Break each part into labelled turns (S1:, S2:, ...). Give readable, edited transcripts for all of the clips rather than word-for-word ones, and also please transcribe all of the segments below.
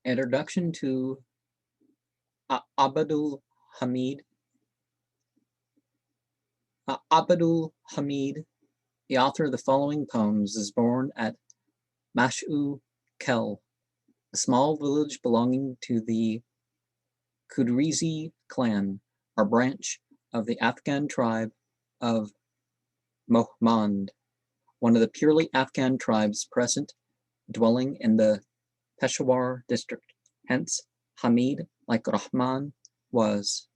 S1: Introduction to ÄABDUL ʿHAMīD. ÄABDUL ʿHAMīD, the author of the following poems, is born at Mashu Kel, a small village belonging to the Kudrizi clan, or branch of the Afghan tribe of Mohmand, one of the purely Afghan tribes present, dwelling in the Peshawar district. Hence, Hamid, like Rahman, was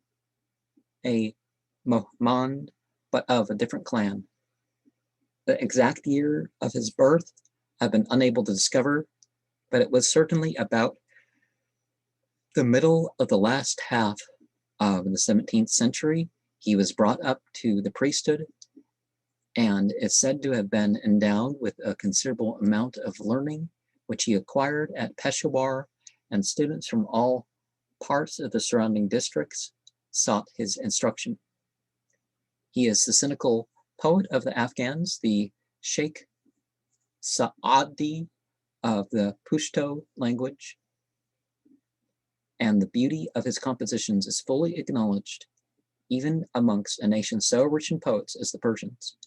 S1: a Mohmand, but of a different clan. The exact year of his birth I've been unable to discover, but it was certainly about the middle of the last half of the 17th century. He was brought up to the priesthood and is said to have been endowed with a considerable amount of learning, which he acquired at Peshawar, and students from all parts of the surrounding districts sought his instruction. He is the cynical poet of the Afghans, the Sheikh Saadi of the Pashto language, and the beauty of his compositions is fully acknowledged, even amongst a nation so rich in poets as the Persians,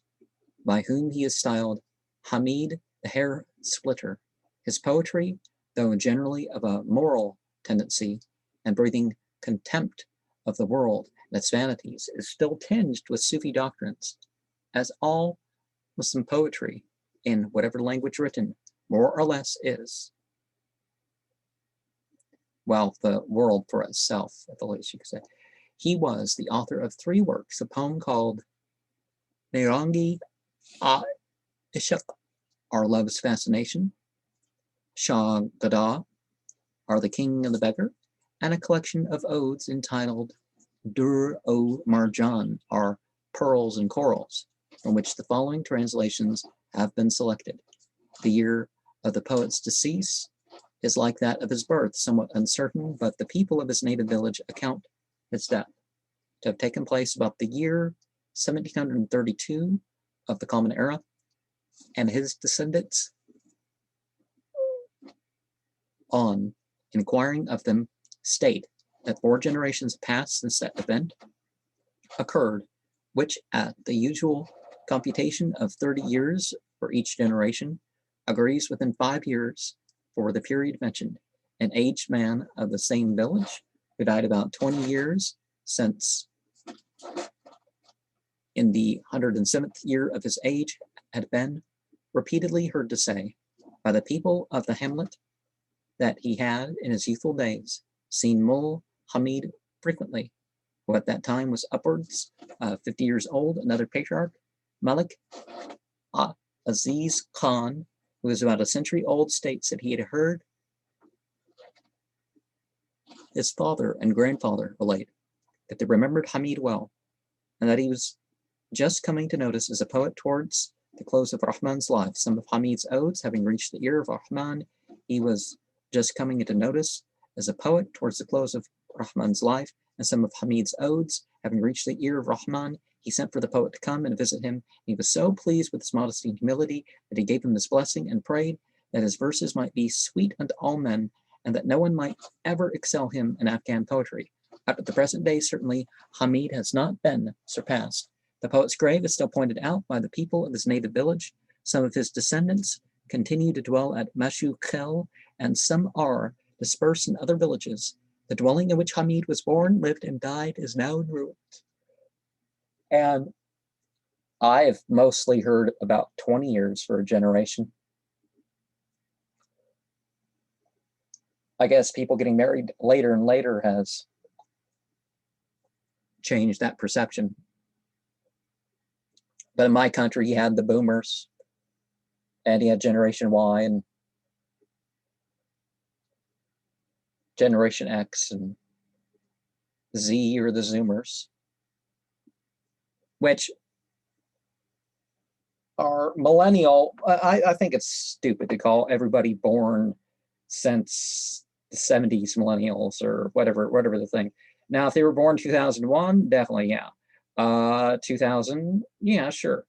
S1: by whom he is styled Hamid the Hair Splitter. His poetry, though generally of a moral tendency and breathing contempt of the world and its vanities, is still tinged with Sufi doctrines, as all Muslim poetry, in whatever language written, more or less is. Well, the world for itself, at the least you could say. He was the author of 3 works, a poem called Nirangi Ishq, or Love's Fascination, Shah Gada, or The King and the Beggar, and a collection of odes entitled Dur-o-Marjan, or Pearls and Corals, from which the following translations have been selected. The year of the poet's decease is like that of his birth, somewhat uncertain, but the people of his native village account his death to have taken place about the year 1732 of the Common Era, and his descendants, on inquiring of them, state that 4 generations past since that event occurred, which at the usual computation of 30 years for each generation agrees within 5 years for the period mentioned. An aged man of the same village, who died about 20 years since, in the 107th year of his age, had been repeatedly heard to say by the people of the hamlet that he had, in his youthful days, seen Mul Hamid frequently, who at that time was upwards of 50 years old. Another patriarch, Malik Aziz Khan, who was about a century old, states that he had heard his father and grandfather relate that they remembered Hamid well, and that he was just coming to notice as a poet towards the close of Rahman's life. Some of Hamid's odes having reached the ear of Rahman, he was just coming into notice as a poet towards the close of Rahman's life, and some of Hamid's odes having reached the ear of Rahman, he sent for the poet to come and visit him. He was so pleased with his modesty and humility that he gave him his blessing and prayed that his verses might be sweet unto all men, and that no one might ever excel him in Afghan poetry. Up to the present day, certainly, Hamid has not been surpassed. The poet's grave is still pointed out by the people of his native village. Some of his descendants continue to dwell at Mashu Kel, and some are dispersed in other villages. The dwelling in which Hamid was born, lived, and died is now in ruins. And I've mostly heard about 20 years for a generation. I guess people getting married later and later has changed that perception. But in my country, he had the boomers, and he had Generation Y and Generation X and Z, or the Zoomers, which are millennial. I think it's stupid to call everybody born since the 70s millennials, or whatever the thing. Now, if they were born 2001, definitely, yeah. 2000, yeah, sure.